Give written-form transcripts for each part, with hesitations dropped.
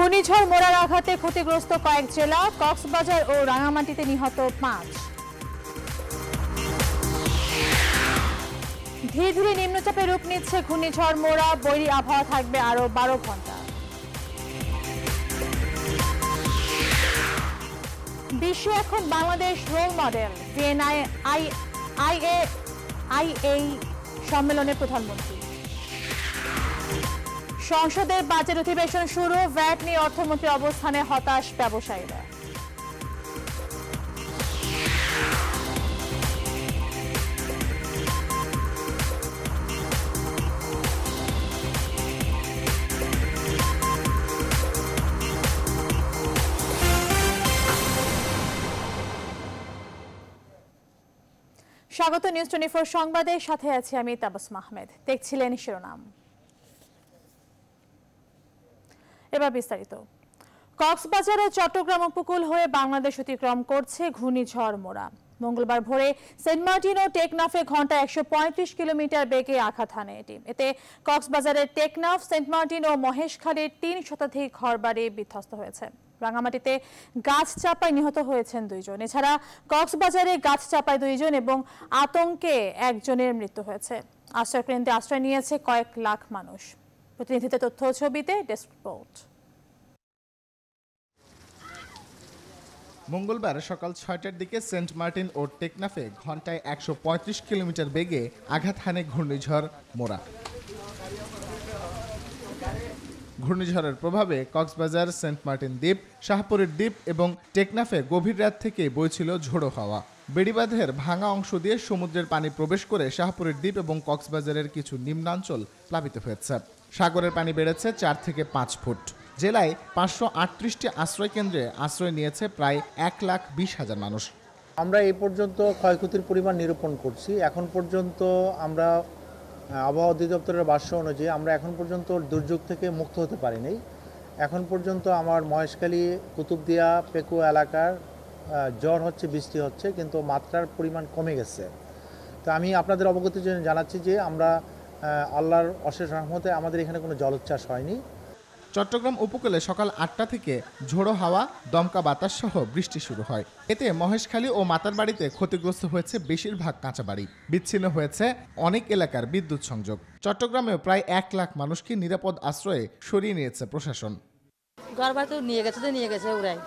ঘূর্ণিঝড় মোরার আঘাতে ক্ষতিগ্রস্ত কয়েক জেলা, কক্সবাজার ও রাঙামাটিতে নিহত 5। ধীরে ধীরে নিম্নচাপে রূপ নিচ্ছে ঘূর্ণিঝড় মোরা, বৈরী আবহাওয়া থাকবে আরো 12 ঘন্টা। বিশ্ব এখন বাংলাদেশ রোল মডেল, আইএ সম্মেলনে প্রধানমন্ত্রী। সংসদের বাজেট অধিবেশন শুরু, ভ্যাট নিয়ে অর্থমন্ত্রীর অবস্থানে হতাশ ব্যবসায়ীরা। স্বাগত নিউজ 24 সংবাদের সাথে আছি আমি তাবাসসুম আহমেদ। দেখছিলেন শিরোনাম, এবার বিস্তারিত। কক্সবাজার ও চট্টগ্রাম উপকূল হয়ে বাংলাদেশ অতিক্রম করছে ঘূর্ণিঝড় মোরা। মঙ্গলবার ভোরে সেন্ট মার্টিন ও টেকনাফে ঘন্টায় 135 কিলোমিটার বেগে আঘাত হানে এটি। এতে কক্সবাজারের টেকনাফ, সেন্ট মার্টিন ও মহেশখালীর 3 শতাধিক ঘরবাড়ি বিধ্বস্ত হয়েছে। রাঙামাটিতে গাছ চাপায় নিহত হয়েছেন 2 জন। এছাড়া কক্সবাজারে গাছ চাপায় 2 জন এবং আতঙ্কে 1 জনের মৃত্যু হয়েছে। আশ্রয়কেন্দ্রে আশ্রয় নিয়েছে কয়েক লাখ মানুষ। প্রতিনিধিদের তথ্য ছবিতে ডেস্ক রিপোর্ট। মঙ্গলবার সকাল 6টার দিকে সেন্ট মার্টিন ও টেকনাফে ঘন্টায় 135 কিলোমিটার বেগে আঘাত হানে ঘূর্ণিঝড় মোরা। ঘূর্ণিঝড়ের প্রভাবে কক্সবাজার, সেন্ট মার্টিন দ্বীপ, শাহপুরের দ্বীপ এবং টেকনাফে গভীর রাত থেকে বইছিল ঝোড়ো হাওয়া। বেড়িবাঁধের ভাঙা অংশ দিয়ে সমুদ্রের পানি প্রবেশ করে শাহপুরের দ্বীপ এবং কক্সবাজারের কিছু নিম্নাঞ্চল প্লাবিত হয়েছে। সাগরের পানি বেড়েছে 4 থেকে 5 ফুট। জেলায় 538টি আশ্রয় কেন্দ্রে আশ্রয় নিয়েছে প্রায় 1,20,000 মানুষ। আমরা এই পর্যন্ত ক্ষয়ক্ষতির পরিমাণ নিরূপণ করছি। এখন পর্যন্ত আমরা আবহাওয়া অধিদপ্তরের ভাষ্য অনুযায়ী আমরা এখন পর্যন্ত দুর্যোগ থেকে মুক্ত হতে পারিনি। এখন পর্যন্ত আমার মহেশখালী, কুতুবদিয়া, পেকু এলাকার জ্বর হচ্ছে, বৃষ্টি হচ্ছে, কিন্তু মাত্রার পরিমাণ কমে গেছে। তো আমি আপনাদের অবগতির জন্য জানাচ্ছি যে আমরা আল্লাহর অশেষ রহমতে আমাদের এখানে কোনো জলোচ্ছ্বাস হয়নি। চট্টগ্রাম উপকূলে সকাল 8টা থেকে ঝোড়ো হাওয়া, দমকা বাতাস সহ বৃষ্টি শুরু হয়। এতে মহেশখালী ও মাতারবাড়িতে ক্ষতিগ্রস্ত হয়েছে বেশিরভাগ কাঁচা বাড়ি। বিচ্ছিন্ন হয়েছে অনেক এলাকার বিদ্যুৎ সংযোগ। চট্টগ্রামেও প্রায় 1 লাখ মানুষকে নিরাপদ আশ্রয়ে সরিয়ে নিয়েছে প্রশাসন। ঘরবাড়ি তো নিয়ে গেছে ওরাই,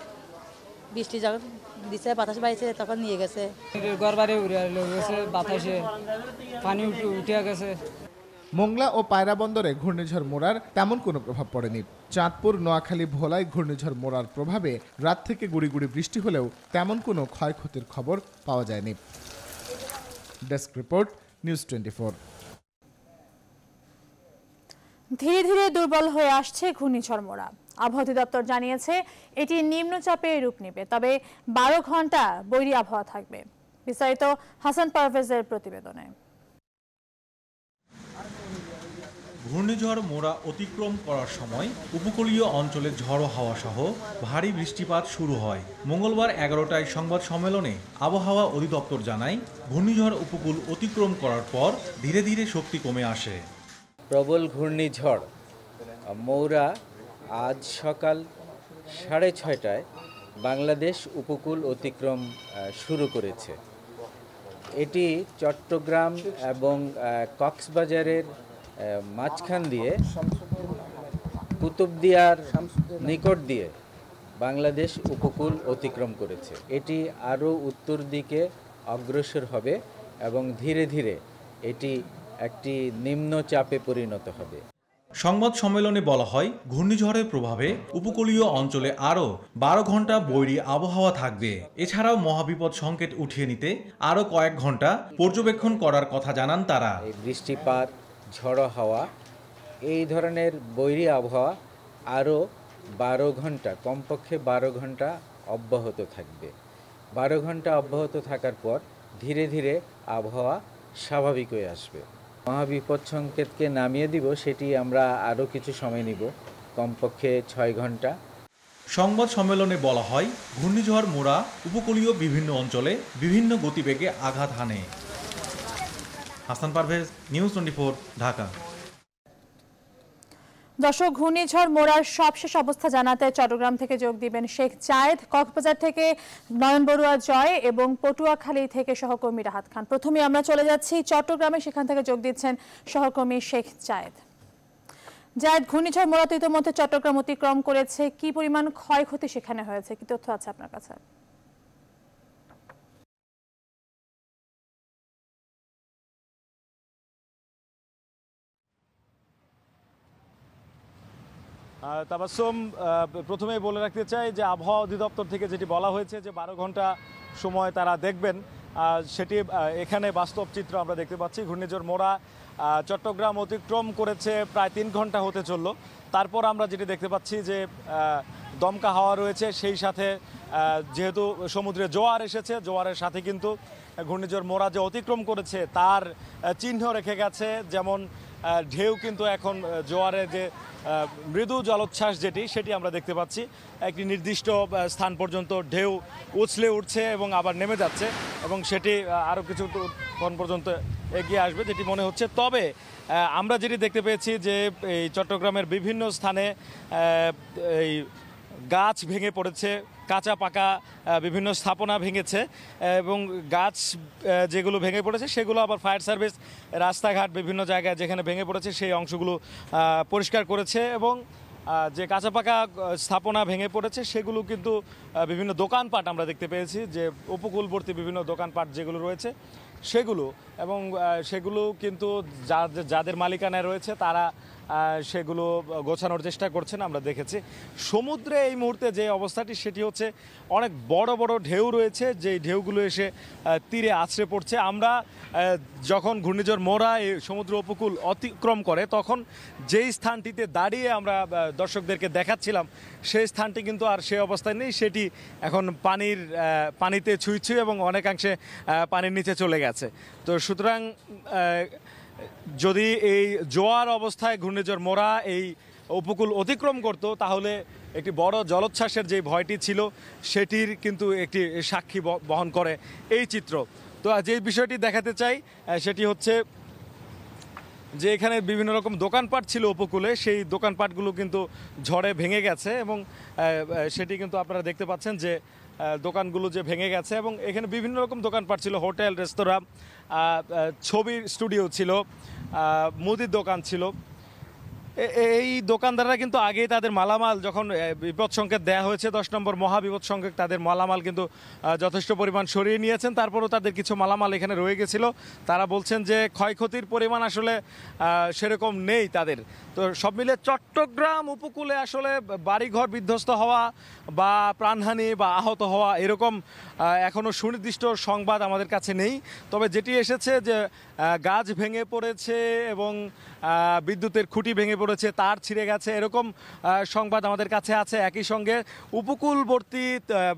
বৃষ্টি যখন দিচ্ছে, বাতাস বাইছে, তখন নিয়ে গেছে। ঘরবাড়ি উড়ে গেছে, বাতাসে পানি উঠে গেছে। মোংলা ও পায়রা বন্দরে ঘূর্ণিঝড় মোরার তেমন কোনো প্রভাব পড়েনি। চাঁদপুর, নোয়াখালী, ভোলায় ঘূর্ণিঝড় মোরার প্রভাবে রাত থেকে গুড়ি গুড়ি বৃষ্টি হলেও তেমন কোনো ক্ষয়ক্ষতির খবর পাওয়া যায়নি। Desk report, news 24। ধীরে ধীরে দুর্বল হয়ে আসছে ঘূর্ণিঝড় মোরা। আবহাওয়া অধিদপ্তর জানিয়েছে এটি নিম্নচাপে রূপ নেবে, তবে 12 ঘন্টা বৈরী আবহাওয়া থাকবে। বিস্তারিত হাসান পারভেজের প্রতিবেদনে। ঘূর্ণিঝড় মোরা অতিক্রম করার সময় উপকূলীয় অঞ্চলে ঝড়ো হাওয়া সহ ভারী বৃষ্টিপাত শুরু হয়। মঙ্গলবার 11টায় সংবাদ সম্মেলনে আবহাওয়া অধিদপ্তর জানায়, ঘূর্ণিঝড় উপকূল অতিক্রম করার পর ধীরে ধীরে শক্তি কমে আসে। প্রবল ঘূর্ণিঝড় মৌরা আজ সকাল 6:30টায় বাংলাদেশ উপকূল অতিক্রম শুরু করেছে। এটি চট্টগ্রাম এবং কক্সবাজারের মাঝখান দিয়ে কুতুবদিয়ার নিকট দিয়ে বাংলাদেশ উপকূল অতিক্রম করেছে। এটি আরও উত্তর দিকে অগ্রসর হবে এবং ধীরে ধীরে এটি একটি নিম্নচাপে পরিণত হবে। সংবাদ সম্মেলনে বলা হয়, ঘূর্ণিঝড়ের প্রভাবে উপকূলীয় অঞ্চলে আরও 12 ঘন্টা বৈরী আবহাওয়া থাকবে। এছাড়াও মহাবিপদ সংকেত উঠিয়ে নিতে আরও কয়েক ঘন্টা পর্যবেক্ষণ করার কথা জানান তারা। বৃষ্টিপাত, ঝড়ো হাওয়া, এই ধরনের বৈরী আবহাওয়া আরও 12 ঘন্টা, কমপক্ষে 12 ঘন্টা অব্যাহত থাকবে। 12 ঘন্টা অব্যাহত থাকার পর ধীরে ধীরে আবহাওয়া স্বাভাবিক হয়ে আসবে। মহাবিপদ সংকেতকে নামিয়ে দিব, সেটি আমরা আরও কিছু সময় নিব, কমপক্ষে 6 ঘন্টা। সংবাদ সম্মেলনে বলা হয়, ঘূর্ণিঝড় মোরা উপকূলীয় বিভিন্ন অঞ্চলে বিভিন্ন গতিবেগে আঘাত হানে। হাসান পারভেজ, নিউজ 24, ঢাকা। দর্শক, ঘূর্ণিঝড় মোরার সবশেষ অবস্থা জানাতে চট্টগ্রাম থেকে যোগ দিবেন শেখ জায়েদ, কক্সবাজার থেকে নয়ন বড়ুয়া জয় এবং পটুয়াখালী থেকে সহকর্মী রাহাত খান। প্রথমে আমরা চলে যাচ্ছি চট্টগ্রামে, সেখান থেকে যোগ দিচ্ছেন সহকর্মী শেখ জায়েদ। জায়েদ, ঘূর্ণিঝড় মোরা তো ইতিমধ্যে চট্টগ্রাম অতিক্রম করেছে, কি পরিমাণ ক্ষয়ক্ষতি সেখানে হয়েছে, কি তথ্য আছে আপনার কাছে? তাবাসসুম, প্রথমে বলে রাখতে চাই যে আবহাওয়া অধিদপ্তর থেকে যেটি বলা হয়েছে যে 12 ঘন্টা সময় তারা দেখবেন, সেটি এখানে বাস্তব চিত্র আমরা দেখতে পাচ্ছি। ঘূর্ণিঝড় মোরা চট্টগ্রাম অতিক্রম করেছে প্রায় 3 ঘন্টা হতে চললো। তারপর আমরা যেটি দেখতে পাচ্ছি যে দমকা হাওয়া রয়েছে, সেই সাথে যেহেতু সমুদ্রে জোয়ার এসেছে, জোয়ারের সাথে কিন্তু ঘূর্ণিঝড় মোরা যে অতিক্রম করেছে তার চিহ্ন রেখে গেছে। যেমন ঢেউ কিন্তু এখন জোয়ারে যে মৃদু জলোচ্ছ্বাস সেটি আমরা দেখতে পাচ্ছি। একটি নির্দিষ্ট স্থান পর্যন্ত ঢেউ উছলে উঠছে এবং আবার নেমে যাচ্ছে, এবং সেটি আরও কিছুক্ষণ পর্যন্ত এগিয়ে আসবে যেটি মনে হচ্ছে। তবে আমরা যেটি দেখতে পেয়েছি যে এই চট্টগ্রামের বিভিন্ন স্থানে এই গাছ ভেঙে পড়েছে, কাঁচা পাকা বিভিন্ন স্থাপনা ভেঙেছে, এবং গাছ যেগুলো ভেঙে পড়েছে সেগুলো আবার ফায়ার সার্ভিস রাস্তাঘাট বিভিন্ন জায়গায় যেখানে ভেঙে পড়েছে সেই অংশগুলো পরিষ্কার করেছে। এবং যে কাঁচা পাকা স্থাপনা ভেঙে পড়েছে সেগুলো কিন্তু বিভিন্ন দোকানপাট আমরা দেখতে পেয়েছি, যে উপকূলবর্তী বিভিন্ন দোকানপাট যেগুলো রয়েছে সেগুলো, এবং সেগুলো কিন্তু যাদের মালিকানায় রয়েছে তারা সেগুলো গোছানোর চেষ্টা করছেন আমরা দেখেছি। সমুদ্রে এই মুহূর্তে যে অবস্থাটি সেটি হচ্ছে অনেক বড় বড় ঢেউ রয়েছে, যে ঢেউগুলো এসে তীরে আছড়ে পড়ছে। আমরা যখন ঘূর্ণিঝড় মোরা এই সমুদ্র উপকূল অতিক্রম করে তখন যেই স্থানটিতে দাঁড়িয়ে আমরা দর্শকদেরকে দেখাচ্ছিলাম সেই স্থানটি কিন্তু আর সেই অবস্থায় নেই, সেটি এখন পানিতে ছুঁই এবং অনেকাংশে পানির নিচে চলে গেছে। তো সুতরাং যদি এই জোয়ার অবস্থায় ঘূর্ণিঝড় মোরা এই উপকূল অতিক্রম করত তাহলে একটি বড় জলোচ্ছ্বাসের যে ভয়টি ছিল সেটির কিন্তু একটি সাক্ষী বহন করে এই চিত্র। তো যে বিষয়টি দেখাতে চাই সেটি হচ্ছে যে এখানে বিভিন্ন রকম দোকানপাট ছিল উপকূলে, সেই দোকানপাটগুলো কিন্তু ঝড়ে ভেঙে গেছে, এবং সেটি কিন্তু আপনারা দেখতে পাচ্ছেন যে দোকানগুলো যে ভেঙে গেছে। এবং এখানে বিভিন্ন রকম দোকানপাট ছিল, হোটেল, রেস্তোরাঁ, ছবির স্টুডিও ছিল, মুদির দোকান ছিল। এই দোকানদাররা কিন্তু আগেই তাদের মালামাল যখন বিপদ সংকেত দেওয়া হয়েছে 10 নম্বর মহাবিপদ সংকেত, তাদের মালামাল কিন্তু যথেষ্ট পরিমাণ সরিয়ে নিয়েছেন। তারপরও তাদের কিছু মালামাল এখানে রয়ে গেছিল। তারা বলছেন যে ক্ষয়ক্ষতির পরিমাণ আসলে সেরকম নেই তাদের। তো সব মিলে চট্টগ্রাম উপকূলে আসলে বাড়িঘর বিধ্বস্ত হওয়া বা প্রাণহানি বা আহত হওয়া এরকম এখনও সুনির্দিষ্ট সংবাদ আমাদের কাছে নেই। তবে যেটি এসেছে যে গাছ ভেঙে পড়েছে এবং বিদ্যুতের খুঁটি ভেঙে পড়েছে, তার ছিঁড়ে গেছে, এরকম সংবাদ আমাদের কাছে আছে। একই সঙ্গে উপকূলবর্তী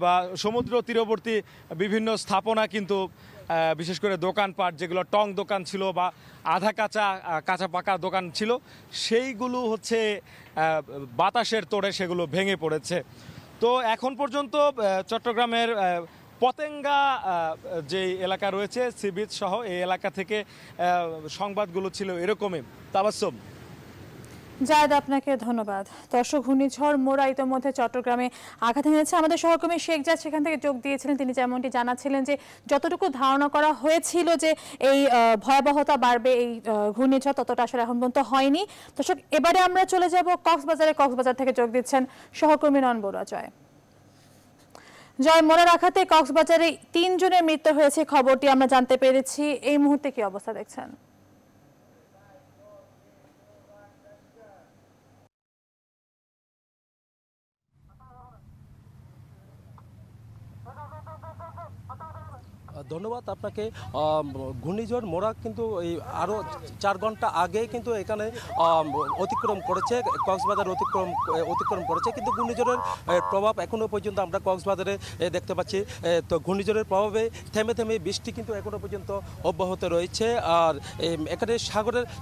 বা সমুদ্র তীরবর্তী বিভিন্ন স্থাপনা কিন্তু বিশেষ করে দোকানপাট যেগুলো টং দোকান ছিল বা আধা কাঁচা পাকা দোকান ছিল সেইগুলো হচ্ছে বাতাসের তোড়ে সেগুলো ভেঙে পড়েছে। তো এখন পর্যন্ত চট্টগ্রামের পতেঙ্গা যে এলাকা রয়েছে সি বিচ সহ এই এলাকা থেকে সংবাদগুলো ছিল এরকমই। তাবাসসুম। জায়েদ, আপনাকে ধন্যবাদ। দর্শক, ঘূর্ণিঝড় মোরা ইতিমধ্যে চট্টগ্রামে আঘাত এনেছে। আমাদের সহকর্মী শেখ জায়েদ সেখান থেকে যোগ দিয়েছিলেন। তিনি যেমনটি জানাচ্ছিলেন যে যতটুকু ধারণা করা হয়েছিল যে এই ভয়াবহতা বাড়বে এই ঘূর্ণিঝড়, ততটা আসলে এখন পর্যন্ত হয়নি। দর্শক, এবারে আমরা চলে যাব কক্সবাজার থেকে যোগ দিচ্ছেন সহকর্মী নয়ন বড়ুয়া জয়। মোরার আঘাতে কক্সবাজারে 3 জনের মৃত্যু হয়েছে, খবরটি আমরা জানতে পেরেছি। এই মুহূর্তে কি অবস্থা দেখছেন? ধন্যবাদ আপনাকে। ঘূর্ণিঝড় মোরা কিন্তু এই আরও 4 ঘন্টা আগে কিন্তু এখানে অতিক্রম করেছে, কক্সবাজার অতিক্রম করেছে, কিন্তু ঘূর্ণিঝড়ের প্রভাব এখনও পর্যন্ত আমরা কক্সবাজারে দেখতে পাচ্ছি। তো ঘূর্ণিঝড়ের প্রভাবে থেমে থেমে বৃষ্টি কিন্তু এখনও পর্যন্ত অব্যাহত রয়েছে। আর এখানে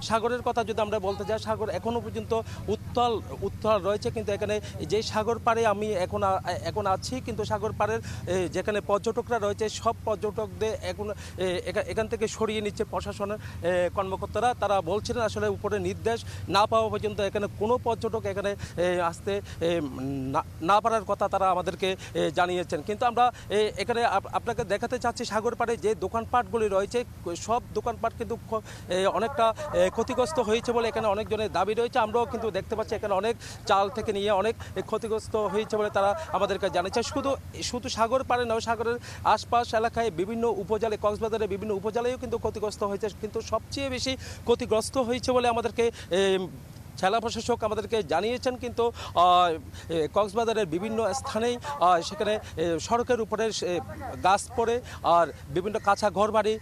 সাগরের কথা যদি আমরা বলতে যাই, সাগর এখনও পর্যন্ত উত্তাল রয়েছে। কিন্তু এখানে যেই সাগর পাড়ে আমি এখন আছি, কিন্তু সাগর পাড়ের যেখানে পর্যটকরা রয়েছে সব পর্যটক পর্যটকদের এখান থেকে সরিয়ে নিচ্ছে প্রশাসনের কর্মকর্তারা। তারা বলছিলেন আসলে উপরে নির্দেশ না পাওয়া পর্যন্ত এখানে কোনো পর্যটক এখানে আসতে না পারার কথা তারা আমাদেরকে জানিয়েছেন। কিন্তু আমরা এখানে আপনাকে দেখাতে চাচ্ছি সাগর পাড়ে যে দোকানপাটগুলি রয়েছে সব দোকানপাট কিন্তু অনেকটা ক্ষতিগ্রস্ত হয়েছে বলে এখানে অনেকজনের দাবি রয়েছে। আমরাও কিন্তু দেখতে পাচ্ছি এখানে অনেক চাল থেকে নিয়ে অনেক ক্ষতিগ্রস্ত হয়েছে বলে তারা আমাদেরকে জানিয়েছে। শুধু সাগর পাড়ে নয়, সাগরের আশপাশ এলাকায় বিভিন্ন উপজেলা, কক্সবাজারের বিভিন্ন উপজেলায়ও কিন্তু ক্ষতিগ্রস্ত হয়েছে। কিন্তু সবচেয়ে বেশি ক্ষতিগ্রস্ত হয়েছে বলে আমাদেরকে জেলা প্রশাসক আমাদেরকে জানিয়েছেন। কিন্তু কক্সবাজারের বিভিন্ন স্থানেই সেখানে সড়কের উপরে গাছ পড়ে আর বিভিন্ন কাঁচা ঘরবাড়ি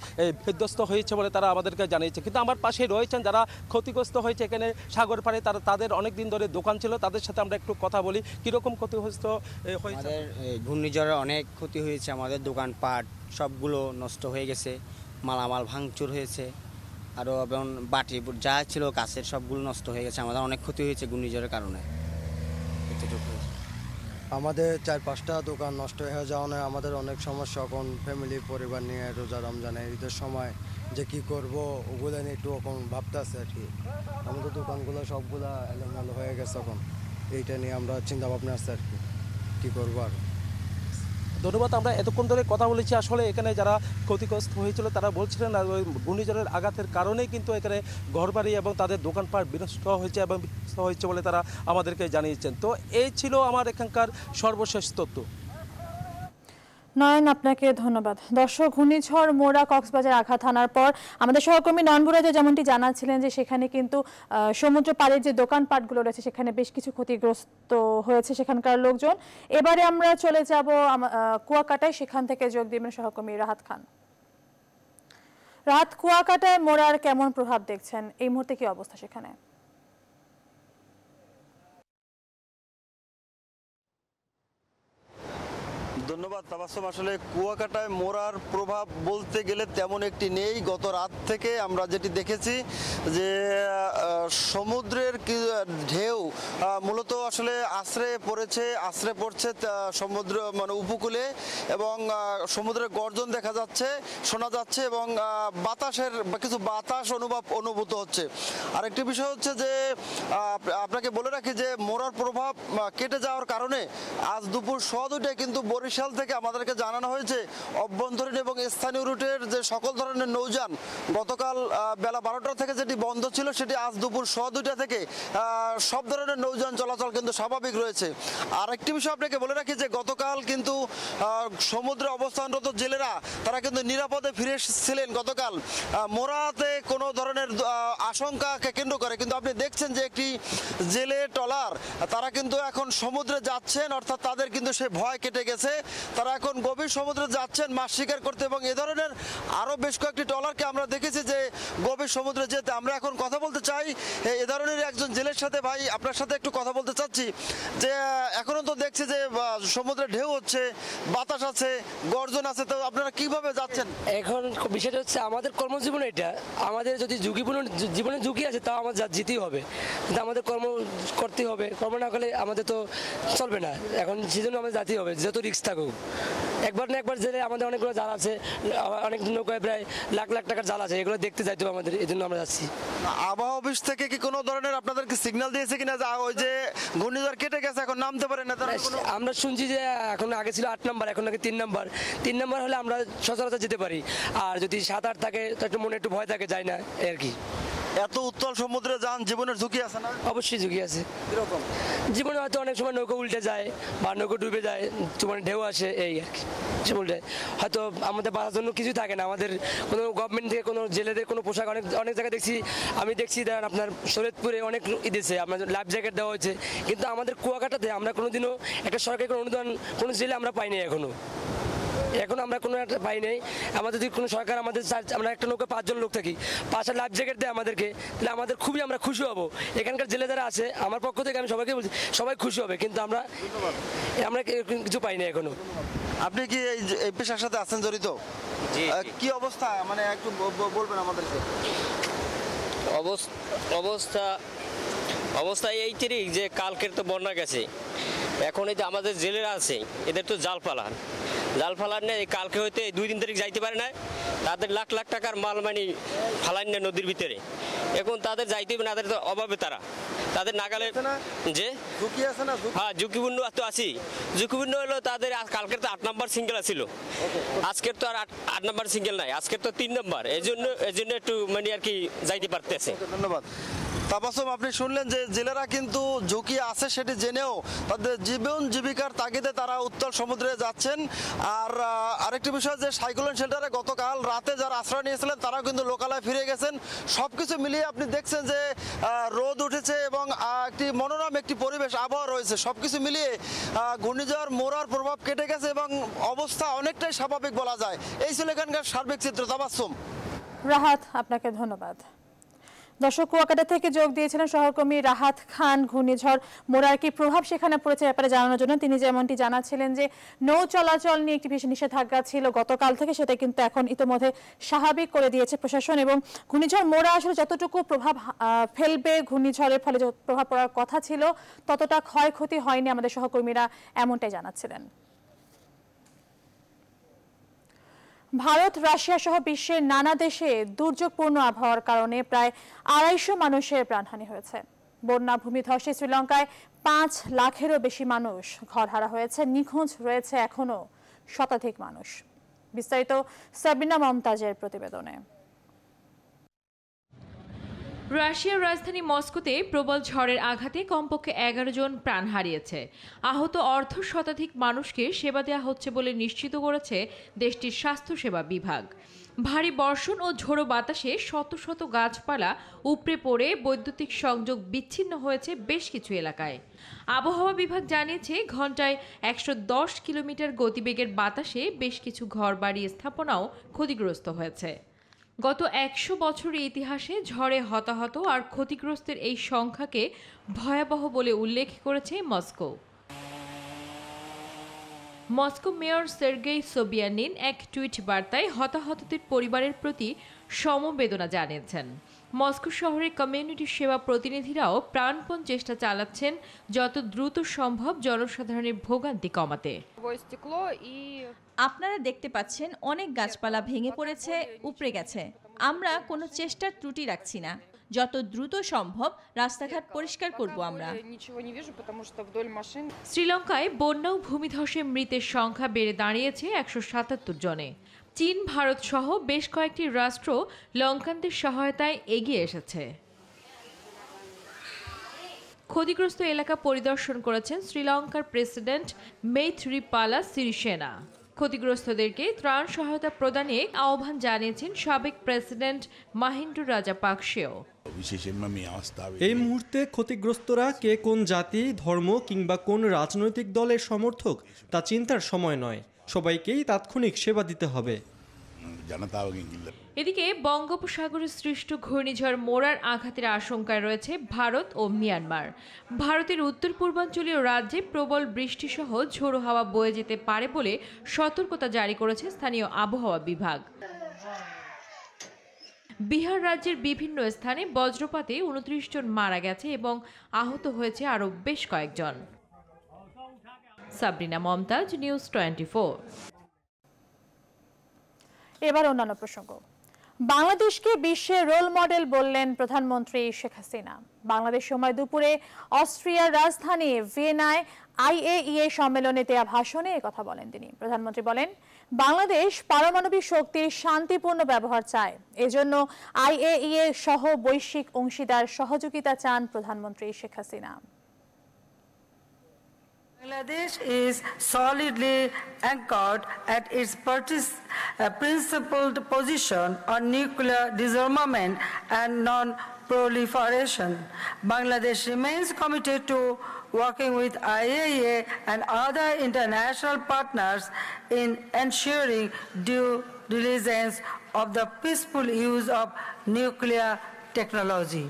বিধ্বস্ত হয়েছে বলে তারা আমাদেরকে জানিয়েছে। কিন্তু আমার পাশে রয়েছেন যারা ক্ষতিগ্রস্ত হয়েছে এখানে সাগর পাড়ে, তাদের অনেক দিন ধরে দোকান ছিল, তাদের সাথে আমরা একটু কথা বলি কীরকম ক্ষতিগ্রস্ত হয়েছে। আমাদের ঘূর্ণিঝড়ে অনেক ক্ষতি হয়েছে, আমাদের দোকানপাট সবগুলো নষ্ট হয়ে গেছে, মালামাল ভাঙচুর হয়েছে, আরও এবং বাটি যা ছিল কাছের সবগুলো নষ্ট হয়ে গেছে। আমাদের অনেক ক্ষতি হয়েছে ঘূর্ণিঝড়ের কারণে। আমাদের 4-5টা দোকান নষ্ট হয়ে যাওয়া নয়, আমাদের অনেক সমস্যা। এখন ফ্যামিলি পরিবার নিয়ে রোজা রমজানে ঈদের সময় যে কি করব ওগুলো নিয়ে একটু এখন ভাবতে আছে আর কি। আমাদের দোকানগুলো সবগুলা এলোমেলো হয়ে গেছে, এখন এইটা নিয়ে আমরা চিন্তা ভাবনা আছে আর কি করবো আর। ধন্যবাদ। আমরা এতক্ষণ ধরে কথা বলেছি, আসলে এখানে যারা ক্ষতিগ্রস্ত হয়েছিল তারা বলছিলেন ওই ঘূর্ণিঝড়ের আঘাতের কারণেই কিন্তু এখানে ঘরবাড়ি এবং তাদের দোকানপাট বিনষ্ট হয়েছে এবং বিনষ্ট হয়েছে বলে তারা আমাদেরকে জানিয়েছেন। তো এই ছিল আমার এখানকার সর্বশেষ তথ্য। নয়ন, আপনাকে ধন্যবাদ। দর্শক, ঘূর্ণিঝড় মোরা কক্সবাজার আঘাত হানার পর আমাদের সহকর্মী নয়ন বুরাজা যেমনটি জানাচ্ছিলেন যে সেখানে কিন্তু সমুদ্র পাড়ের যে দোকানপাটগুলো রয়েছে সেখানে বেশ কিছু ক্ষতিগ্রস্ত হয়েছে সেখানকার লোকজন। এবারে আমরা চলে যাব কুয়াকাটায়, সেখান থেকে যোগ দিবেন সহকর্মী রাহাত খান। রাহাত, কুয়াকাটায় মোরার কেমন প্রভাব দেখছেন, এই মুহূর্তে কি অবস্থা সেখানে? ধন্যবাদ তাবাসসুম। আসলে কুয়াকাটায় মোরার প্রভাব বলতে গেলে তেমন একটি নেই। গত রাত থেকে আমরা যেটি দেখেছি যে সমুদ্রের ঢেউ মূলত আসলে আশ্রে পড়ছে সমুদ্র মানে উপকূলে, এবং সমুদ্রের গর্জন দেখা যাচ্ছে, শোনা যাচ্ছে, এবং বাতাসের কিছু বাতাস অনুভূত হচ্ছে। আরেকটি বিষয় হচ্ছে যে আপনাকে বলে রাখি যে মোরার প্রভাব কেটে যাওয়ার কারণে আজ দুপুর 2:15টায় কিন্তু বরিশাল থেকে আমাদেরকে জানানো হয়েছে অভ্যন্তরীণ এবং স্থানীয় রুটের যে সকল ধরনের নৌযান গতকাল বেলা 12টা থেকে যেটি বন্ধ ছিল সেটি আজ দুপুর 2:15 থেকে সব ধরনের নৌযান চলাচল কিন্তু স্বাভাবিক রয়েছে। আর একটি বিষয় আপনাকে বলে রাখি যে গতকাল কিন্তু সমুদ্রে অবস্থানরত জেলেরা তারা কিন্তু নিরাপদে ফিরে এসেছিলেন গতকাল। মোরাতে কোনো ধরনের আশঙ্কাকে কেন্দ্র করে কিন্তু আপনি দেখছেন যে একটি জেলে ট্রলার তারা কিন্তু এখন সমুদ্রে যাচ্ছেন, অর্থাৎ তাদের কিন্তু সে ভয় কেটে গেছে। তারা এখন গভীর সমুদ্রে যাচ্ছেন মাছ শিকার করতে, এবং এ ধরনের আরও বেশ কয়েকটি ট্রলারকে আমরা দেখেছি যে গভীর সমুদ্রে যেতে। আমরা এখন কথা বলতে চাই এ ধরনের একজন জেলের সাথে। ভাই, আপনার সাথে একটু কথা বলতে চাচ্ছি যে এখনো তো দেখছি যে সমুদ্রে ঢেউ হচ্ছে, বাতাস আছে, গর্জন আছে, তো আপনারা কিভাবে যাচ্ছেন? এখন বিষয়টা হচ্ছে আমাদের কর্মজীবন, এটা আমাদের যদি জীবনে ঝুঁকি আছে তাও আমাদের যেতেই হবে, কিন্তু আমাদের কর্ম করতেই হবে। কর্ম না করলে আমাদের তো চলবে না। এখন সেজন্য আমাদের যেতেই হবে, যত রিস্ক থাকুক। একবার না একবার জেলে আমাদের অনেকগুলো জাল আছে, অনেক নৌকায় প্রায় লাখ লাখ টাকার জাল আছে, এগুলো দেখতে যাইতে হবে আমাদের, এই জন্য আমরা যাচ্ছি। আবহাওয়া অফিস থেকে কি কোনো ধরনের আপনাদেরকে সিগন্যাল দিয়েছে কিনা যে ওই যে ঘূর্ণিঝড় কেটে গেছে এখন নামতে পারে না? আমরা শুনছি যে এখন আগে ছিল 8 নম্বর, এখন নাকি 3 নম্বর হলে আমরা সচরাচর যেতে পারি। আর যদি 7-8 থাকে তো একটু মনে একটু ভয় থাকে, যায় না আর কি। এত উত্তাল সমুদ্রে যান, জীবনের ঝুঁকি আছে না? অবশ্যই ঝুঁকি আছে। এরকম জীবনে হয়তো অনেক সময় নৌকা উল্টে যায় বা নৌকা ডুবে যায়, তোমার ঢেউ আসে, এই আর কি। উল্টে হয়তো আমাদের বাঁচার জন্য কিছুই থাকে না, আমাদের কোনো গভর্নমেন্ট থেকে কোনো জেলেদের কোনো পোশাক অনেক জায়গায় দেখছি দেখেন আপনার শরীয়তপুরে অনেক দিয়েছে, আপনার লাইফ জ্যাকেট দেওয়া হয়েছে, কিন্তু আমাদের কুয়াকাটাতে আমরা কোনোদিনও একটা সরকারি কোনো অনুদান কোনো জেলে আমরা পাইনি এখন আমরা কোনো একটা পাই নাই। আমাদের যদি কোনো সরকার আমরা একটা নৌকা 5 জন লোক থাকি, 5টা লাইফ জ্যাকেট দেয় আমাদেরকে, তাহলে আমাদের আমরা খুশি হব। এখানকার জেলে যারা আছে আমার পক্ষ থেকে আমি সবাইকে বলছি, সবাই খুশি হবে, কিন্তু আমরা কিছু পাই না এখনো। আপনি কি এই পেশার সাথে আছেন জড়িত? কি অবস্থা, মানে একটু বলবেন আমাদেরকে? অবস্থা এই তিরিক যে কালকের তো বন্যা গেছে, এখন এই যে আমাদের জেলেরা আছে এদের তো জাল পালান, জাল ফালান না কালকে হইতে 2-3 তারিখ যাইতে পারে না, তাদের লাখ লাখ টাকার মাল মানে ফালান না নদীর ভিতরে, এখন তাদের যাইতে হবে না, তাদের তো অভাবে তাদের নাগালে যে ঝুঁকি আছে না? হ্যাঁ ঝুঁকিপূর্ণ তো আছি, ঝুঁকিপূর্ণ হলো তাদের কালকের তো 8 নম্বর সিঙ্গেল ছিল, আজকের তো আর 8 নম্বর সিঙ্গেল নাই, আজকের তো 3 নম্বর, এই জন্য একটু মানে আর কি যাইতে পারতেছে। ধন্যবাদ। তাবাসসুম, আপনি শুনলেন যে জেলেরা কিন্তু ঝুঁকি আছে সেটি জেনেও তাদের জীবন জীবিকার তাগিদে তারা উত্তাল সমুদ্রে যাচ্ছেন। আর আরেকটি বিষয় যে সাইক্লোন শেল্টারে গতকাল রাতে যারা আশ্রয় নিয়েছিলেন তারাও কিন্তু লোকালয়ে ফিরে গেছেন। সবকিছু মিলিয়ে আপনি দেখছেন যে রোদ উঠেছে এবং একটি মনোরম একটি পরিবেশ আবহাওয়া রয়েছে। সবকিছু মিলিয়ে ঘূর্ণিঝড় মোরার প্রভাব কেটে গেছে এবং অবস্থা অনেকটাই স্বাভাবিক বলা যায়। এই ছিল এখানকার সার্বিক চিত্র। তাবাসসুম। রাহাত, আপনাকে ধন্যবাদ। দর্শক, কুয়াকাটা থেকে যোগ দিয়েছিলেন সহকর্মী রাহাত খান। ঘূর্ণিঝড় মোরার কি প্রভাব সেখানে পড়েছে ব্যাপারে জানানোর জন্য তিনি যেমনটি জানাচ্ছিলেন যে নৌ চলাচল নিয়ে একটি বিশেষ নিষেধাজ্ঞা ছিল গতকাল থেকে, সেটা কিন্তু এখন ইতিমধ্যে স্বাভাবিক করে দিয়েছে প্রশাসন। এবং ঘূর্ণিঝড় মোরা আসলে যতটুকু প্রভাব ফেলবে, ঘূর্ণিঝড়ের ফলে যে প্রভাব পড়ার কথা ছিল ততটা ক্ষয়ক্ষতি হয়নি, আমাদের সহকর্মীরা এমনটাই জানাচ্ছিলেন। ভারত, রাশিয়া সহ বিশ্বের নানা দেশে দুর্যোগপূর্ণ আবহাওয়ার কারণে প্রায় 250 মানুষের প্রাণহানি হয়েছে। বন্যা ভূমিধসে শ্রীলঙ্কায় 5 লাখেরও বেশি মানুষ ঘরহারা হয়েছে, নিখোঁজ রয়েছে এখনো শতাধিক মানুষ। বিস্তারিত সাবিনা মমতাজের প্রতিবেদনে। রাশিয়ার রাজধানী মস্কোতে প্রবল ঝড়ের আঘাতে কমপক্ষে 11 জন প্রাণ হারিয়েছে। আহত অর্ধশতাধিক মানুষকে সেবা দেওয়া হচ্ছে বলে নিশ্চিত করেছে দেশটির স্বাস্থ্যসেবা বিভাগ। ভারী বর্ষণ ও ঝোড়ো বাতাসে শত শত গাছপালা উপড়ে পড়ে বৈদ্যুতিক সংযোগ বিচ্ছিন্ন হয়েছে বেশ কিছু এলাকায়। আবহাওয়া বিভাগ জানিয়েছে ঘন্টায় 110 কিলোমিটার গতিবেগের বাতাসে বেশ কিছু ঘরবাড়ি স্থাপনাও ক্ষতিগ্রস্ত হয়েছে। গত 100 বছরের ইতিহাসে ঝড়ে হতাহত আর ক্ষতিগ্রস্তের এই সংখ্যাকে ভয়াবহ বলে উল্লেখ করেছে Moscow. Moscow mayor Sergei Sobyanin এক টুইট বার্তায় হতাহতদের পরিবারের প্রতি সমবেদনা জানিয়েছেন। মস্কো শহরের কমিউনিটি সেবা প্রতিনিধিরাও প্রাণপণ চেষ্টা চালাচ্ছেন যত দ্রুত সম্ভব জনসাধারণের ভোগান্তি কমাতে। আপনারা দেখতে পাচ্ছেন অনেক গাছপালা ভেঙে পড়েছে, উপড়ে গেছে। আমরা কোনো চেষ্টার ত্রুটি রাখছি না, যত দ্রুত সম্ভব রাস্তাঘাট পরিষ্কার করব আমরা। শ্রীলঙ্কায় বন্যা ও ভূমিধসে মৃতের সংখ্যা বেড়ে দাঁড়িয়েছে 177 জনে। চীন, ভারত সহ বেশ কয়েকটি রাষ্ট্র লঙ্কানদের সহায়তায় এগিয়ে এসেছে। ক্ষতিগ্রস্ত এলাকা পরিদর্শন করেছেন শ্রীলঙ্কার প্রেসিডেন্ট মেইথ্রিপালা সিরিসেনা। ক্ষতিগ্রস্তদেরকে ত্রাণ সহায়তা প্রদানে আহ্বান জানিয়েছেন সাবেক প্রেসিডেন্ট মাহিন্দ্র রাজাপাকসেও। এই মুহূর্তে ক্ষতিগ্রস্তরা কে কোন জাতি, ধর্ম কিংবা কোন রাজনৈতিক দলের সমর্থক তা চিন্তার সময় নয়, সবাইকেই তাৎক্ষণিক সেবা দিতে হবে। এদিকে বঙ্গোপসাগরে সৃষ্ট ঘূর্ণিঝড় মোরার আঘাতের আশঙ্কায় রয়েছে ভারত ও মিয়ানমার। ভারতের উত্তর পূর্বাঞ্চলীয় রাজ্যে প্রবল বৃষ্টিসহ ঝোড়ো হাওয়া বয়ে যেতে পারে বলে সতর্কতা জারি করেছে স্থানীয় আবহাওয়া বিভাগ। বিহার রাজ্যের বিভিন্ন স্থানে বজ্রপাতে 29 জন মারা গেছে এবং আহত হয়েছে আরও বেশ কয়েকজন। সাবরিনা মমতাজ, নিউজ 24। এবার অন্যান্য প্রসঙ্গ। বাংলাদেশকে বিশ্বের রোল মডেল বললেন প্রধানমন্ত্রী শেখ হাসিনা। বাংলাদেশ সময় দুপুরে অস্ট্রিয়ার রাজধানী ভিয়েনায় IAEA সম্মেলনে দেয়া ভাষণে কথা বলেন তিনি। প্রধানমন্ত্রী বলেন, বাংলাদেশ পারমাণবিক শক্তির শান্তিপূর্ণ ব্যবহার চায়, এজন্য IAEA সহ বৈশ্বিক অংশীদার সহযোগিতা চান প্রধানমন্ত্রী Sheikh Hasina. Bangladesh is solidly anchored at its principled position on nuclear disarmament and non-proliferation. Bangladesh remains committed to working with IAEA and other international partners in ensuring due diligence of the peaceful use of nuclear technology.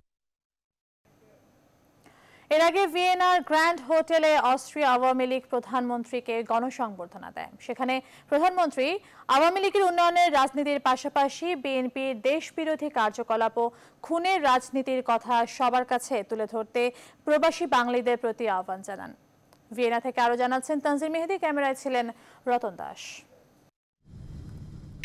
এর আগে ভিয়েনার grand হোটেলে Austria Awami League প্রধানমন্ত্রীকে গণসংবর্ধনা দেয়। সেখানে প্রধানমন্ত্রী আওয়ামী লীগের উন্নয়নের রাজনীতির পাশাপাশি বিএনপির দেশবিরোধী কার্যকলাপ ও খুনের রাজনীতির কথা সবার কাছে তুলে ধরতে প্রবাসী বাঙালিদের প্রতি আহ্বান জানান। ভিয়েনা থেকে আরো জানাচ্ছেন তানজির মেহেদি, ক্যামেরায় ছিলেন রতন দাস।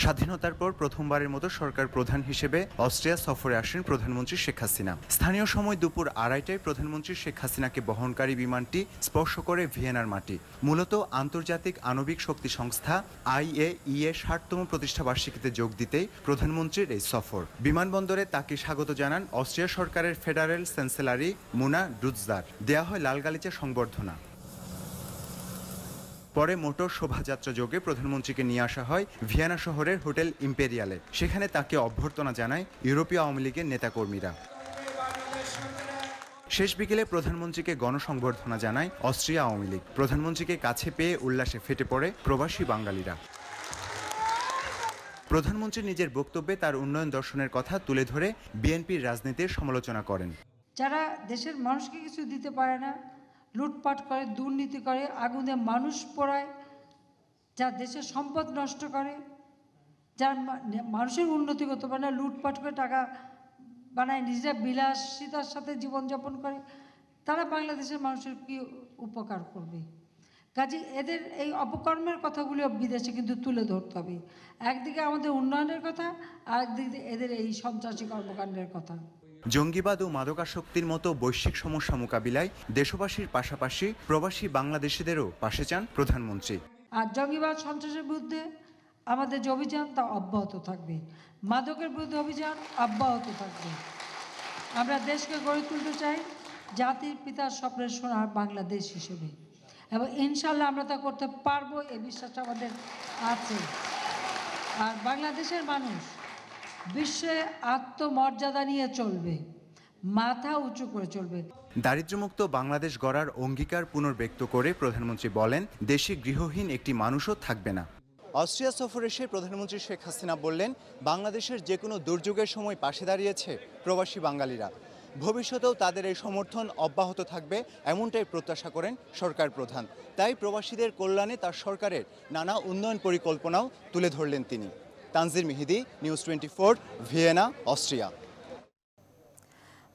স্বাধীনতার পর প্রথমবারের মতো সরকার প্রধান হিসেবে অস্ট্রিয়া সফরে আসেন প্রধানমন্ত্রী শেখ হাসিনা। স্থানীয় সময় দুপুর 2:30টায় প্রধানমন্ত্রী শেখ হাসিনাকে বহনকারী বিমানটি স্পর্শ করে ভিয়েনার মাটি। মূলত আন্তর্জাতিক আণবিক শক্তি সংস্থা IAEA 60তম প্রতিষ্ঠা বার্ষিকীতে যোগ দিতেই প্রধানমন্ত্রীর এই সফর। বিমানবন্দরে তাকে স্বাগত জানান অস্ট্রিয়া সরকারের ফেডারেল চ্যান্সেলর মুনা ডুৎজার। দেয়া হয় লাল গালিচা সংবর্ধনা। পরে মোটর শোভাযাত্রা যোগে প্রধানমন্ত্রীকে নিয়ে আসা হয় ভিয়েনা শহরের হোটেল ইম্পেরিয়ালে। সেখানে তাকে অভ্যর্থনা জানায় ইউরোপীয় আওয়ামী লীগের নেতাকর্মীরা। শেষ বিকেলে প্রধানমন্ত্রীকে গণসংবর্ধনা জানায় অস্ট্রিয়া আওয়ামী লীগ। প্রধানমন্ত্রীকে কাছে পেয়ে উল্লাসে ফেটে পড়ে প্রবাসী বাঙালিরা। প্রধানমন্ত্রী নিজের বক্তব্যে তার উন্নয়ন দর্শনের কথা তুলে ধরে বিএনপির রাজনীতির সমালোচনা করেন। যারা দেশের মানুষকে কিছু দিতে পারে না, লুটপাট করে, দুর্নীতি করে, আগুনে মানুষ পোড়ায়, যা দেশের সম্পদ নষ্ট করে, যার মানুষের উন্নতি করতে পারে না, লুটপাট করে টাকা বানায়, নিজেরা বিলাসিতার সাথে জীবনযাপন করে, তারা বাংলাদেশের মানুষের কি উপকার করবে? কাজে এদের এই অপকর্মের কথাগুলো বিদেশে কিন্তু তুলে ধরতে হবে। একদিকে আমাদের উন্নয়নের কথা, আরেকদিকে এদের এই সন্ত্রাসী কর্মকাণ্ডের কথা। জঙ্গিবাদ ও মাদকাসক্তির মতো বৈশ্বিক সমস্যা মোকাবিলায় দেশবাসীর পাশাপাশি প্রবাসী বাংলাদেশিদেরও পাশে চান প্রধানমন্ত্রী। আর জঙ্গিবাদ সন্ত্রাসের বিরুদ্ধে আমাদের যে অভিযান তা অব্যাহত থাকবে, মাদকের বিরুদ্ধে অভিযান অব্যাহত থাকবে। আমরা দেশকে গড়ে তুলতে চাই জাতির পিতার স্বপ্নের সোনার বাংলাদেশ হিসেবে, এবং ইনশাল্লাহ আমরা তা করতে পারবো, এই বিশ্বাস আমাদের আছে। আর বাংলাদেশের মানুষ বিশ্বে আত্মমর্যাদা নিয়ে চলবে, মাথা উঁচু করে চলবে। দারিদ্র্যমুক্ত বাংলাদেশ গড়ার অঙ্গীকার পুনর্ব্যক্ত করে প্রধানমন্ত্রী বলেন, দেশে গৃহহীন একটি মানুষও থাকবে না। অস্ট্রিয়া সফরে এসে প্রধানমন্ত্রী শেখ হাসিনা বললেন, বাংলাদেশের যে কোনো দুর্যোগের সময় পাশে দাঁড়িয়েছে প্রবাসী বাঙালিরা। ভবিষ্যতেও তাদের এই সমর্থন অব্যাহত থাকবে, এমনটাই প্রত্যাশা করেন সরকার প্রধান। তাই প্রবাসীদের কল্যাণে তার সরকারের নানা উন্নয়ন পরিকল্পনাও তুলে ধরলেন তিনি। তানজির মেহেদি, নিউজ 24, ভিয়েনা, অস্ট্রিয়া।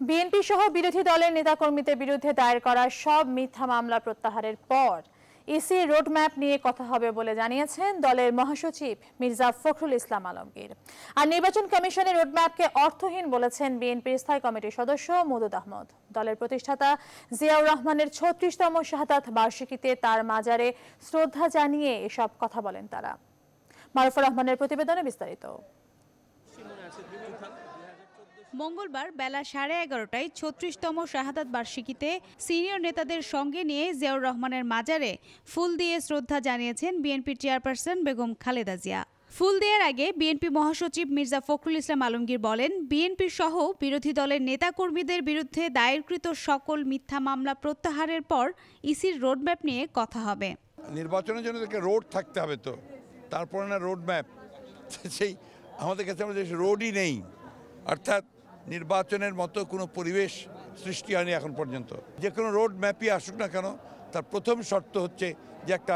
বিএনপি সহ বিরোধী দলের নেতাকর্মীদের বিরুদ্ধে দায়ের করা সব মিথ্যা মামলা প্রত্যাহারের পর ইসি রোডম্যাপ নিয়ে কথা হবে বলে জানিয়েছেন দলের মহাসচিব মির্জা ফখরুল ইসলাম আলমগীর। আর নির্বাচন কমিশনের রোডম্যাপকে অর্থহীন বলেছেন বিএনপির স্থায়ী কমিটির সদস্য মওদুদ আহমদ। দলের প্রতিষ্ঠাতা জিয়াউর রহমানের 36তম শাহাদাত বার্ষিকীতে তার মাজারে শ্রদ্ধা জানিয়ে এসব কথা বলেন তারা। মারুফুর রহমানের প্রতিবেদনে বিস্তারিত। মঙ্গলবার বেলা 11:30টায় 36তম শাহাদাত বার্ষিকীতে সিনিয়র নেতাদের সঙ্গে নিয়ে জিয়াউর রহমানের মাজারে ফুল দিয়ে শ্রদ্ধা জানিয়েছেন বিএনপির চেয়ারপারসন বেগম খালেদা জিয়া। ফুল দেওয়ার আগে বিএনপি মহাসচিব মির্জা ফখরুল ইসলাম আলমগীর বলেন, বিএনপি সহ বিরোধী দলের নেতাকর্মীদের বিরুদ্ধে দায়েরকৃত সকল মিথ্যা মামলা প্রত্যাহারের পর ইসির রোডম্যাপ নিয়ে কথা হবে। নির্বাচনের জন্য রোড থাকতে হবে, তো তারপরে না রোডম্যাপ, সেই আমাদের কাছে আমাদের রোডই নেই, অর্থাৎ নির্বাচনের মতো কোনো পরিবেশ সৃষ্টি হয়নি এখন পর্যন্ত। যে কোনো রোড ম্যাপই আসুক না কেন, তার প্রথম শর্ত হচ্ছে যে একটা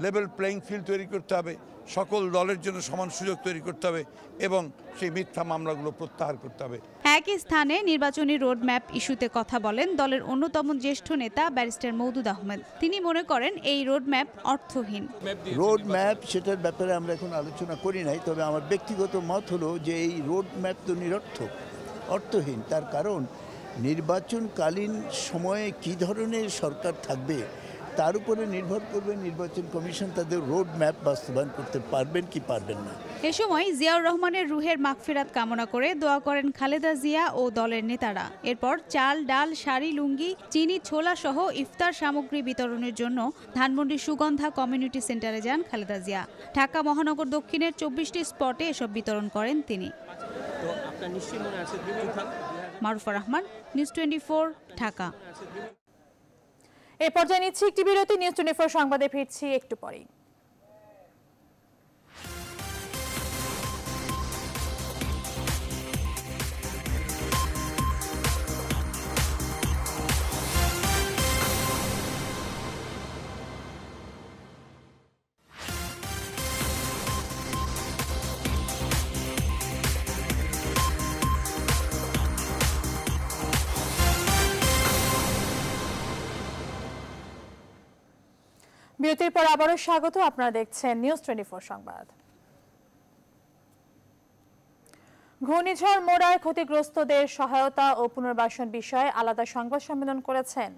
লেভেল প্লেইং ফিল্ড তৈরি করতে হবে, সকল দলের জন্য সমান সুযোগ তৈরি করতে হবে এবং সেই মিথ্যা মামলাগুলো প্রত্যাহার করতে হবে। একই স্থানে নির্বাচনী রোডম্যাপ ইস্যুতে কথা বলেন দলের অন্যতম জ্যেষ্ঠ নেতা ব্যারিস্টার মওদুদ আহমদ। তিনি মনে করেন এই রোডম্যাপ অর্থহীন। রোডম্যাপ সেটার ব্যাপারে আমরা এখন আলোচনা করি নাই, তবে আমার ব্যক্তিগত মত হলো যে এই রোডম্যাপ তো নিরর্থক, অর্থহীন। তার কারণ নির্বাচনকালীন সময়ে কি ধরনের সরকার থাকবে তার উপরে নির্ভর করবে নির্বাচন কমিশন তাদের রোড ম্যাপ বাস্তবায়ন করতে পারবেন কি পারবেন না। এ সময় জিয়াউর রহমানের রুহের মাগফিরাত কামনা করে দোয়া করেন খালেদা জিয়া ও দলের নেতারা। এরপর চাল, ডাল, শাড়ি, লুঙ্গি, চিনি, ছোলা সহ ইফতার সামগ্রী বিতরণের জন্য ধানমন্ডি সুগন্ধা কমিউনিটি সেন্টারে যান খালেদা জিয়া। ঢাকা মহানগর দক্ষিণের 24টি স্পটে এসব বিতরণ করেন তিনি। মারুফা রহমান, নিউজ 24, ঢাকা। এই পর্যায়ে নিচ্ছি একটি বিরতি। নিউজ 24 সংবাদে ফিরছি একটু পরেই। বিরতির পর আবারও স্বাগত। আপনারা দেখছেন নিউজ 24 সংবাদ। ঘূর্ণিঝড় মোরায় ক্ষতিগ্রস্তদের সহায়তা ও পুনর্বাসন বিষয়ে আলাদা সংবাদ সম্মেলন করেছেন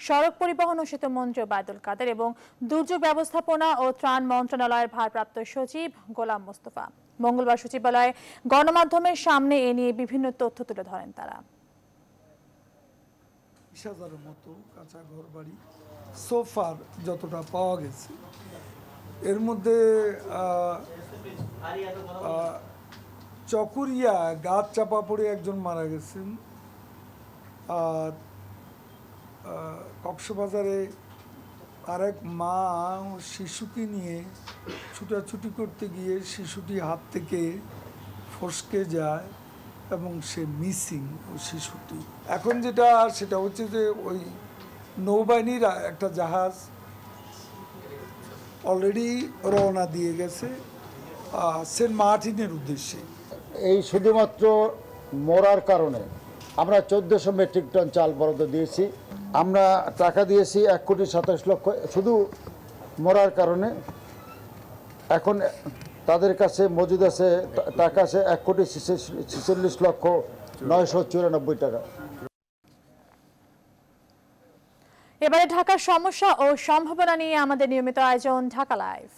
সড়ক পরিবহন ও সেতু মন্ত্রী ওবায়দুল কাদের এবং দুর্যোগ ব্যবস্থাপনা ও ত্রাণ মন্ত্রণালয়ের ভারপ্রাপ্ত সচিব গোলাম মোস্তফা। মঙ্গলবার সচিবালয়ে গণমাধ্যমের সামনে এ নিয়ে বিভিন্ন তথ্য তুলে ধরেন তারা। 20,000-এর মতো কাঁচা ঘরবাড়ি সোফার যতটা পাওয়া গেছে, এর মধ্যে চকুরিয়া গাছ চাপা পড়ে একজন মারা গেছেন, আর কক্সবাজারে আরেক মা ও শিশুকে নিয়ে ছুটাছুটি করতে গিয়ে শিশুটি হাত থেকে ফসকে যায় এবং সে মিসিং ওই শিশুটি। এখন সেটা হচ্ছে যে ওই নৌবাহিনীর একটা জাহাজ অলরেডি রওনা দিয়ে গেছে সেন্ট মার্টিনের উদ্দেশ্যে। এই শুধুমাত্র মরার কারণে আমরা 1400 মেট্রিক টন চাল বরাদ্দ দিয়েছি। আমরা টাকা দিয়েছি 1,27,00,000 শুধু মরার কারণে। এখন তাদের কাছে মজুদ আছে টাকা আছে 1,46,994 টাকা। এবারে ঢাকার সমস্যা ও সম্ভাবনা নিয়ে আমাদের নিয়মিত আয়োজন ঢাকা লাইভ।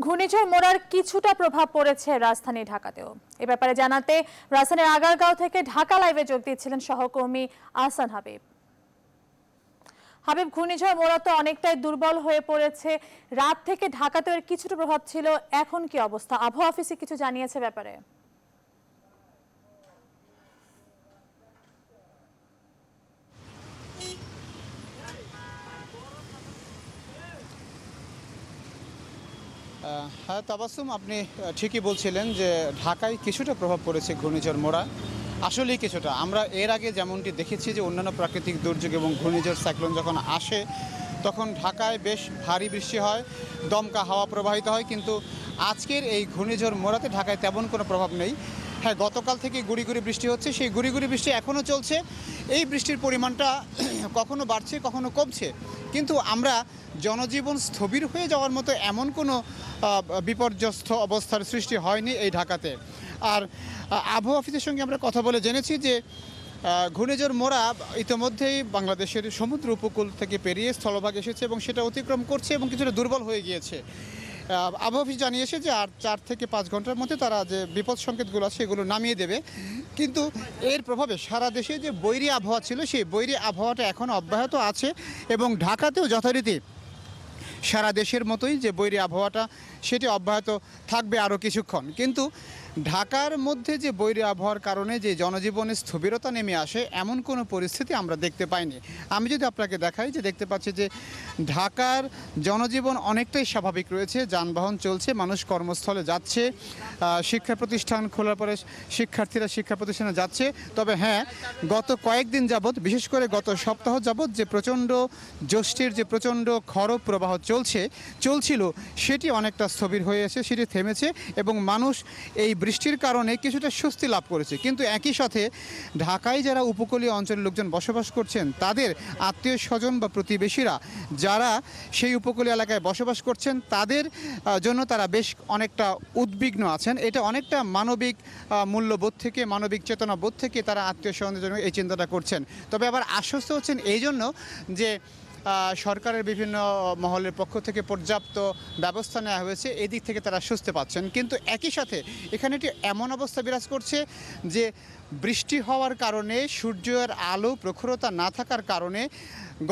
ঘূর্ণিঝড় মোরার কিছুটা প্রভাব পড়েছে রাজধানী ঢাকাতেও। এ ব্যাপারে জানাতে রাজধানীর আগারগাঁও থেকে ঢাকা লাইভে যোগ দিচ্ছিলেন সহকর্মী আহসান হাবিব। হাবিব, ঘূর্ণিঝড় মোরা তো অনেকটাই দুর্বল হয়ে পড়েছে, রাত থেকে ঢাকাতেও এর কিছুটা প্রভাব ছিল, এখন কি অবস্থা? আবহাওয়া অফিসে কিছু জানিয়েছে ব্যাপারে? হ্যাঁ তাবাসসুম, আপনি ঠিকই বলছিলেন যে ঢাকায় কিছুটা প্রভাব পড়েছে ঘূর্ণিঝড় মোরা। আসলেই কিছুটা। আমরা এর আগে যেমনটি দেখেছি যে অন্যান্য প্রাকৃতিক দুর্যোগ এবং ঘূর্ণিঝড় সাইক্লোন যখন আসে তখন ঢাকায় বেশ ভারী বৃষ্টি হয়, দমকা হাওয়া প্রবাহিত হয়, কিন্তু আজকের এই ঘূর্ণিঝড় মোরাতে ঢাকায় তেমন কোনো প্রভাব নেই। হ্যাঁ, গতকাল থেকে গুড়ি গুড়ি বৃষ্টি হচ্ছে, সেই গুড়ি গুড়ি বৃষ্টি এখনও চলছে। এই বৃষ্টির পরিমাণটা কখনো বাড়ছে কখনো কমছে, কিন্তু আমরা জনজীবন স্থবির হয়ে যাওয়ার মতো এমন কোনো বিপর্যস্ত অবস্থার সৃষ্টি হয়নি এই ঢাকাতে। আর আবহাওয়া অফিসের সঙ্গে আমরা কথা বলে জেনেছি যে ঘূর্ণিঝড় মোরা ইতিমধ্যেই বাংলাদেশের সমুদ্র উপকূল থেকে পেরিয়ে স্থলভাগ এসেছে এবং সেটা অতিক্রম করছে এবং কিছুটা দুর্বল হয়ে গিয়েছে। আবহাওয়া অফিস জানিয়েছে যে আর 4 থেকে 5 ঘন্টার মধ্যে তারা যে বিপদ সংকেতগুলো আছে সেগুলো নামিয়ে দেবে, কিন্তু এর প্রভাবে সারা দেশে যে বৈরী আবহাওয়া ছিল সেই বৈরী আবহাওয়াটা এখনও অব্যাহত আছে এবং ঢাকাতেও যথারীতি সারা দেশের মতোই যে বৈরী আবহাওয়াটা সেটি অব্যাহত থাকবে আরও কিছুক্ষণ। কিন্তু ঢাকার মধ্যে যে বৈরী আবহাওয়ার কারণে যে জনজীবনে স্থবিরতা নেমে আসে এমন কোনো পরিস্থিতি আমরা দেখতে পাইনি। আমি যদি আপনাকে দেখাই যে দেখতে পাচ্ছি যে ঢাকার জনজীবন অনেকটাই স্বাভাবিক রয়েছে, যানবাহন চলছে, মানুষ কর্মস্থলে যাচ্ছে, শিক্ষা প্রতিষ্ঠান খোলার পরে শিক্ষার্থীরা শিক্ষা প্রতিষ্ঠানে যাচ্ছে। তবে হ্যাঁ, গত কয়েকদিন যাবৎ, বিশেষ করে গত সপ্তাহ যাবৎ যে প্রচণ্ড জ্যৈষ্ঠের যে প্রচণ্ড খরব প্রবাহ চলছিল সেটি অনেকটা স্থবির হয়ে এসে সেটি থেমেছে এবং মানুষ এই বৃষ্টির কারণে কিছুটা স্বস্তি লাভ করেছে। কিন্তু একই সাথে ঢাকায় যারা উপকূলীয় অঞ্চলের লোকজন বসবাস করছেন তাদের আত্মীয় স্বজন বা প্রতিবেশীরা যারা সেই উপকূলীয় এলাকায় বসবাস করছেন তাদের জন্য তারা বেশ অনেকটা উদ্বিগ্ন আছেন। এটা অনেকটা মানবিক মূল্যবোধ থেকে, মানবিক চেতনাবোধ থেকে তারা আত্মীয় স্বজনের জন্য এই চিন্তাটা করছেন। তবে আবার আশ্বস্ত হচ্ছেন এই জন্য যে সরকারের বিভিন্ন মহলের পক্ষ থেকে পর্যাপ্ত ব্যবস্থা নেওয়া হয়েছে, এই দিক থেকে তারা স্বস্তি পাচ্ছেন। কিন্তু একই সাথে এখানে একটি এমন অবস্থা বিরাজ করছে যে বৃষ্টি হওয়ার কারণে, সূর্যের আলো প্রখরতা না থাকার কারণে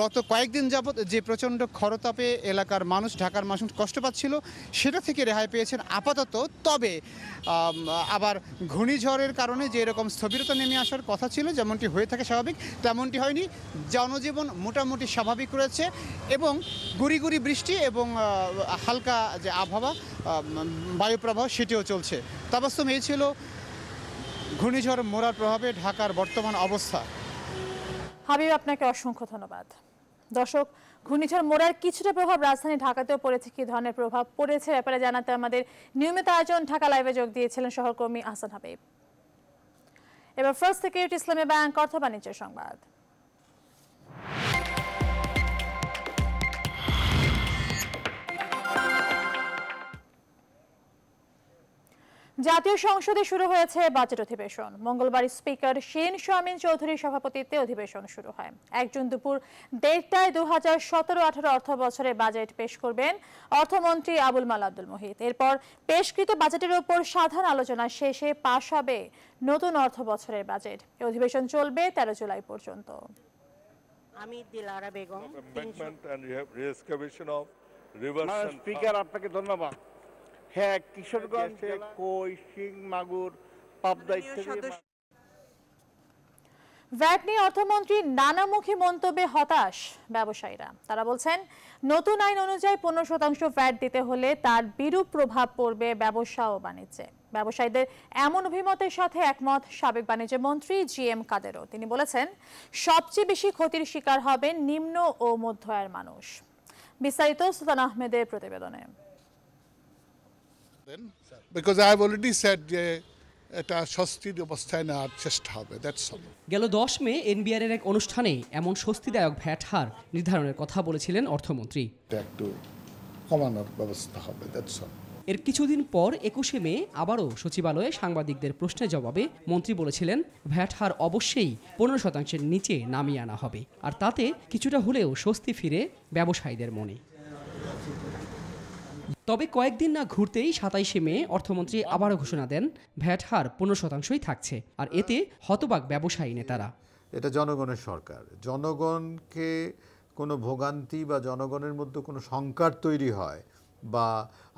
গত কয়েকদিন যাবৎ যে প্রচণ্ড খরতাপে এলাকার মানুষ, ঢাকার মানুষ কষ্ট পাচ্ছিল সেটা থেকে রেহাই পেয়েছেন আপাতত। তবে আবার ঘূর্ণিঝড়ের কারণে যে এরকম স্থবিরতা নেমে আসার কথা ছিল, যেমনটি হয়ে থাকে স্বাভাবিক, তেমনটি হয়নি। জনজীবন মোটামুটি স্বাভাবিক রয়েছে এবং গুড়ি গুড়ি বৃষ্টি এবং হালকা যে আবহাওয়া, বায়ুপ্রবাহ সেটিও চলছে। তাবাসসুম, এই ছিল ঘূর্ণিঝড় মোরার প্রভাবে ঢাকার বর্তমান অবস্থা। হাবিব, আপনাকে অসংখ্য ধন্যবাদ। দর্শক, ঘূর্ণিঝড় মোরার কিছুটা প্রভাব রাজধানী ঢাকাতেও পড়েছে, কি ধরনের প্রভাব পড়েছে ব্যাপারে জানাতে আমাদের নিয়মিত আয়োজন ঢাকা লাইভে যোগ দিয়েছিলেন সহকর্মী আহসান হাবিব। এবার ফার্স্ট সিকিউরিটি ইসলামী ব্যাংক অর্থ বাণিজ্যের সংবাদ। জাতীয় সংসদে শুরু হয়েছে বাজেট অধিবেশন। মঙ্গলবার স্পিকার শিরিন শারমিন চৌধুরীর সভাপতিত্বে অধিবেশন শুরু হয়। 1 জুন দুপুর 1:30টায় 2017-18 অর্থ বছরের বাজেট পেশ করবেন অর্থমন্ত্রী আবুল মাল আব্দুল মুহিত। এরপর পেশকৃত বাজেটের উপর সাধারণ আলোচনা শেষে পাশ হবে নতুন অর্থ বছরের বাজেট। এই অধিবেশন চলবে 13 জুলাই পর্যন্ত। আমি দিলারা বেগম। স্পিকার, আপনাকে ধন্যবাদ। হ্যাঁ, কিশোরগঞ্জে কই, শিং, মাগুর, পাবদা ইত্যাদি। ভ্যাট নিয়ে অর্থমন্ত্রী নানামুখী মন্তব্যে হতাশ ব্যবসায়ীরা। তারা বলছেন, নতুন আইন অনুযায়ী 15% ভ্যাট দিতে হলে তার বিরূপ প্রভাব পড়বে ব্যবসা ও বাণিজ্যে। ব্যবসায়ীদের এমন অভিমতের সাথে একমত সাবেক বাণিজ্য মন্ত্রী GM কাদেরও। তিনি বলেছেন, সবচেয়ে বেশি ক্ষতির শিকার হবেন নিম্ন ও মধ্য আয়ের মানুষ। বিস্তারিত সুলতান আহমেদের প্রতিবেদনে। Because I have already said এটা স্বস্তির অবস্থায় নেওয়ার চেষ্টা হবে। গেল 10 মে এনবিআর এর এক অনুষ্ঠানে এমন স্বস্তিদায়ক ভ্যাট হার নির্ধারণের কথা বলেছিলেন অর্থমন্ত্রী। একটু কমানোর ব্যবস্থা হবে। এর কিছুদিন পর 21শে মে আবারও সচিবালয়ে সাংবাদিকদের প্রশ্নের জবাবে মন্ত্রী বলেছিলেন, ভ্যাট হার অবশ্যই 15%-এর নিচে নামিয়ে আনা হবে, আর তাতে কিছুটা হলেও স্বস্তি ফিরে ব্যবসায়ীদের মনে। তবে কয়েকদিন না ঘুরতেই 27শে মে অর্থমন্ত্রী আবারও ঘোষণা দেন, ভ্যাট হার 15%ই থাকছে, আর এতে হতবাক ব্যবসায়ী নেতারা। এটা জনগণের সরকার, জনগণকে কোনো ভোগান্তি বা জনগণের মধ্যে কোনো সংকট তৈরি হয় বা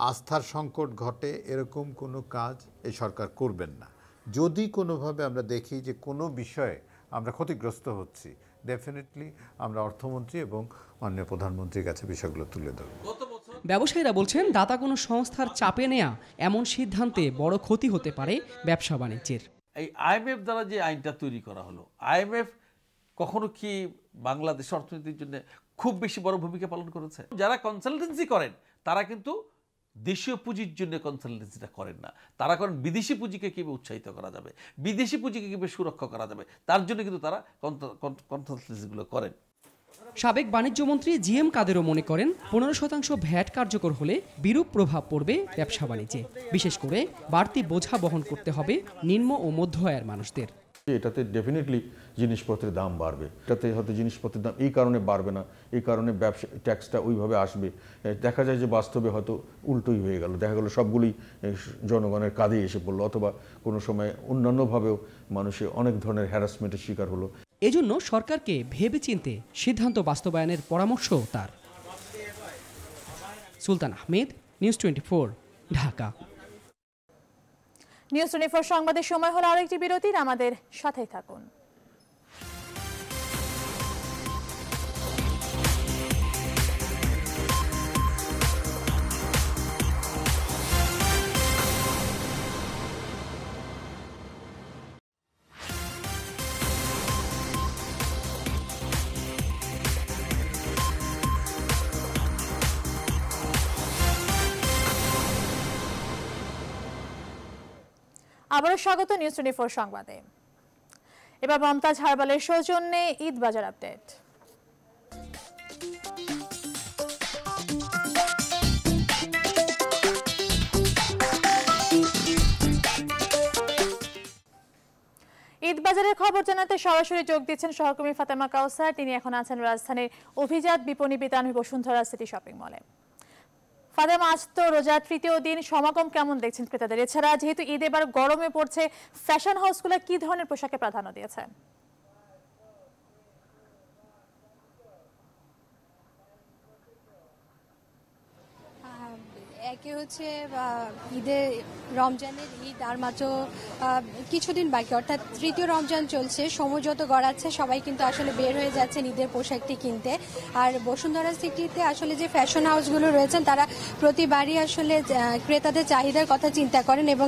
আস্থার সংকট ঘটে, এরকম কোনো কাজ এই সরকার করবেন না। যদি কোনোভাবে আমরা দেখি যে কোনো বিষয়ে আমরা ক্ষতিগ্রস্ত হচ্ছি, ডেফিনেটলি আমরা অর্থমন্ত্রী এবং মাননীয় প্রধানমন্ত্রীর কাছে বিষয়গুলো তুলে ধরব। ব্যবসায়ীরা বলছেন, দাতা কোনো সংস্থার চাপে নেয়া এমন সিদ্ধান্তে বড় ক্ষতি হতে পারে ব্যবসা বাণিজ্যের। এই IMF দ্বারা যে আইনটা তৈরি করা হলো, IMF কখনো কি বাংলাদেশ অর্থনীতির জন্য খুব বেশি বড় ভূমিকা পালন করেছে? যারা কনসালটেন্সি করেন তারা কিন্তু দেশীয় পুঁজির জন্য কনসালটেন্সিটা করেন না, তারা করেন বিদেশি পুঁজিকে কীভাবে উৎসাহিত করা যাবে, বিদেশি পুঁজিকে কীভাবে সুরক্ষা করা যাবে, তার জন্য কিন্তু তারা কনসালটেন্সিগুলো করেন। সাবেক বাণিজ্যমন্ত্রী GM কাদেরও মনে করেন, 15% ভ্যাট কার্যকর হলে বিরূপ প্রভাব পড়বে ব্যবসা বাণিজ্যে, বিশেষ করে বাড়তি বোঝা বহন করতে হবে নিম্ন ও মধ্য আয়ের মানুষদের। এটাতে ডেফিনেটলি জিনিসপত্রের দাম বাড়বে, এটাতে হয়তো জিনিসপত্রের দাম এই কারণে বাড়বে না, এই কারণে ব্যবসা ট্যাক্সটা ওইভাবে আসবে। দেখা যায় যে বাস্তবে হয়তো উল্টোই হয়ে গেল, দেখা গেল সবগুলোই জনগণের কাঁধে এসে পড়লো, অথবা কোনো সময় অন্যান্যভাবেও মানুষের অনেক ধরনের হ্যারাসমেন্টের শিকার হলো। এজন্য সরকারকে ভেবেচিন্তে সিদ্ধান্ত বাস্তবায়নের পরামর্শ তার। সুলতান আহমেদ, নিউজ 24, ঢাকা। নিউজ 24 সংবাদের সময় হলো আরেকটি বিরতির, আমাদের সাথেই থাকুন। আবারও স্বাগত নিউজ 24 সংবাদে। এবার মমতাজ হারবালের সৌজন্যে ঈদ বাজার আপডেট। ঈদ বাজারের খবর জানাতে সরাসরি যোগ দিচ্ছেন সহকর্মী ফাতেমা কাউসার। তিনি এখন আছেন রাজধানীর অভিজাত বিপণী বিতান বসুন্ধরা সিটি শপিং মলে। ফাতেমা, আজ তো রোজার তৃতীয় দিন, সমাগম কেমন দেখছেন ক্রেতাদের? এছাড়া যেহেতু ঈদ এবার গরমে পড়ছে, ফ্যাশন হাউসগুলো কি ধরনের পোশাকে প্রাধান্য দিয়েছে? একে হচ্ছে ঈদের রমজানের ঈদ আর মাত্র কিছুদিন বাকি, অর্থাৎ তৃতীয় রমজান চলছে। সময় যত গড়াচ্ছে সবাই কিন্তু আসলে বের হয়ে যাচ্ছেন ঈদের পোশাকটি কিনতে। আর বসুন্ধরা সিটিতে আসলে যে ফ্যাশন হাউসগুলো রয়েছেন তারা প্রতিবারই আসলে ক্রেতাদের চাহিদার কথা চিন্তা করেন এবং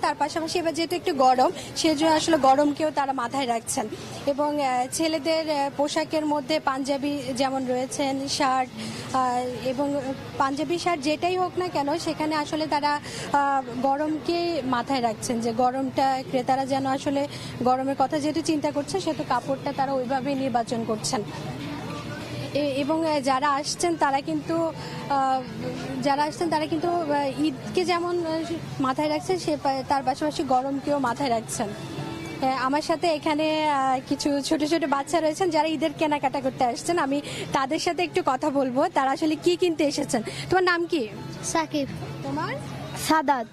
তার পাশাপাশি এবার যেহেতু একটু গরম, সেজন্য আসলে গরমকেও তারা মাথায় রাখছেন। এবং ছেলেদের পোশাকের মধ্যে পাঞ্জাবি যেমন রয়েছেন, শার্ট এবং পাঞ্জাবি শার্ট যেটাই হোক না কেন সেখানে আসলে তারা গরমকে মাথায় রাখছেন, যে গরমটা ক্রেতারা যেন আসলে গরমের কথা যেহেতু চিন্তা করছে সেহেতু কাপড়টা তারা ওইভাবেই নির্বাচন করছেন। এবং যারা আসছেন তারা কিন্তু ঈদকে যেমন মাথায় রাখছেন তার পাশাপাশি গরমকেও মাথায় রাখছেন। আমার সাথে এখানে কিছু ছোট ছোট বাচ্চা রয়েছেন যারা ঈদের কেনাকাটা করতে আসছেন, আমি তাদের সাথে একটু কথা বলবো তারা আসলে কি কিনতে এসেছেন। তোমার নাম কি? সাকিব। তোমার? সাদাত।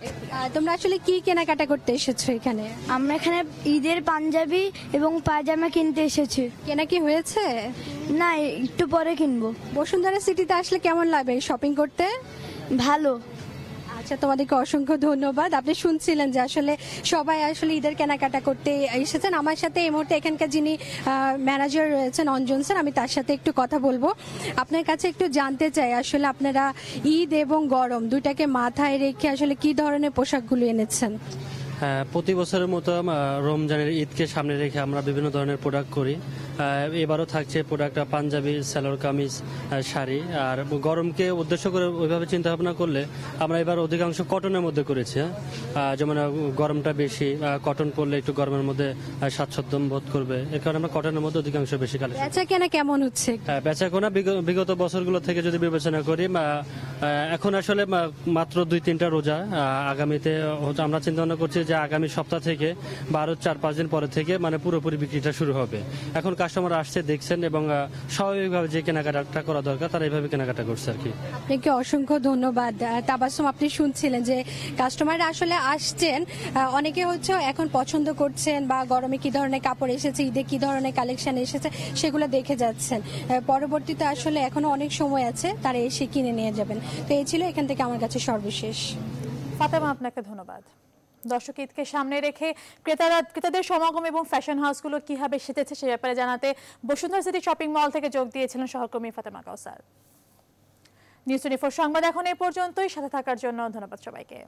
তোমরা আসলে কি কেনাকাটা করতে এসেছো এখানে? আমরা এখানে ঈদের পাঞ্জাবি এবং পায়জামা কিনতে এসেছি। কেনা কি হয়েছে? না, একটু পরে কিনবো। বসুন্ধরা সিটিতে আসলে কেমন লাগবে শপিং করতে? ভালো। আচ্ছা, তোমাদেরকে অসংখ্য ধন্যবাদ। আপনি শুনছিলেন যে আসলে সবাই আসলে ঈদের কেনাকাটা করতে এসেছেন। আমার সাথে এই মুহূর্তে এখানকার যিনি ম্যানেজার রয়েছেন অঞ্জন স্যার, আমি তার সাথে একটু কথা বলবো। আপনার কাছে একটু জানতে চাই আসলে আপনারা ঈদ এবং গরম দুইটাকে মাথায় রেখে আসলে কি ধরনের পোশাকগুলো এনেছেন? প্রতি বছরের মতো রমজানের ঈদকে সামনে রেখে আমরা বিভিন্ন ধরনের প্রোডাক্ট করি। এবারও থাকছে প্রোডাক্টটা পাঞ্জাবি, সালোয়ার কামিজ, শাড়ি। আর গরমকে উদ্দেশ্য করে ওইভাবে চিন্তা ভাবনা করলে আমরা এবার অধিকাংশ কটনের মধ্যে করেছি। যেমন গরমটা বেশি, কটন পরলে একটু গরমের মধ্যে স্বাচ্ছন্দ্য বোধ করবে, এর কারণে আমরা কটনের মধ্যে অধিকাংশ বেশি কালেকশন। বেচা কেনা কেমন হচ্ছে? বেচা কেনা বিগত বছরগুলো থেকে যদি বিবেচনা করি, এখন আসলে মাত্র 2-3টা রোজা, আগামীতে আমরা চিন্তা ভাবনা করছি যে আগামী সপ্তাহ থেকে বা আরো 4-5 দিন পরে থেকে পুরোপুরি বিক্রিটা শুরু হবে। এখন কাস্টমার আসছে, দেখছেন, এবং স্বাভাবিকভাবে যে কেনাকাটা করা দরকার তারা এইভাবে কেনাকাটা করছে আর কি। আপনাকে অসংখ্য ধন্যবাদ তাবাসসুম। আপনি শুনছিলেন যে কাস্টমাররা আসলে আসছেন, অনেকে হচ্ছে এখন পছন্দ করছেন বা গরমে কি ধরনের কাপড় এসেছে, ঈদে কি ধরনের কালেকশন এসেছে সেগুলো দেখে যাচ্ছেন। পরবর্তীতে আসলে এখনো অনেক সময় আছে, তারা এসে কিনে নিয়ে যাবেন। তো এই ছিল এখান থেকে আমার কাছে সর্বশেষ। ফাতেমা, আপনাকে ধন্যবাদ। দর্শক, ঈদকে সামনে রেখে ক্রেতাদের সমাগম এবং ফ্যাশন হাউসগুলো কিভাবে সেজেছে সে ব্যাপারে জানাতে বসুন্ধরা সিটি শপিং মল থেকে যোগ দিয়েছিলেন সহকর্মী ফাতেমা কাউসার। নিউজ 24 সংবাদ এখন এ পর্যন্তই। সাথে থাকার জন্য ধন্যবাদ সবাইকে।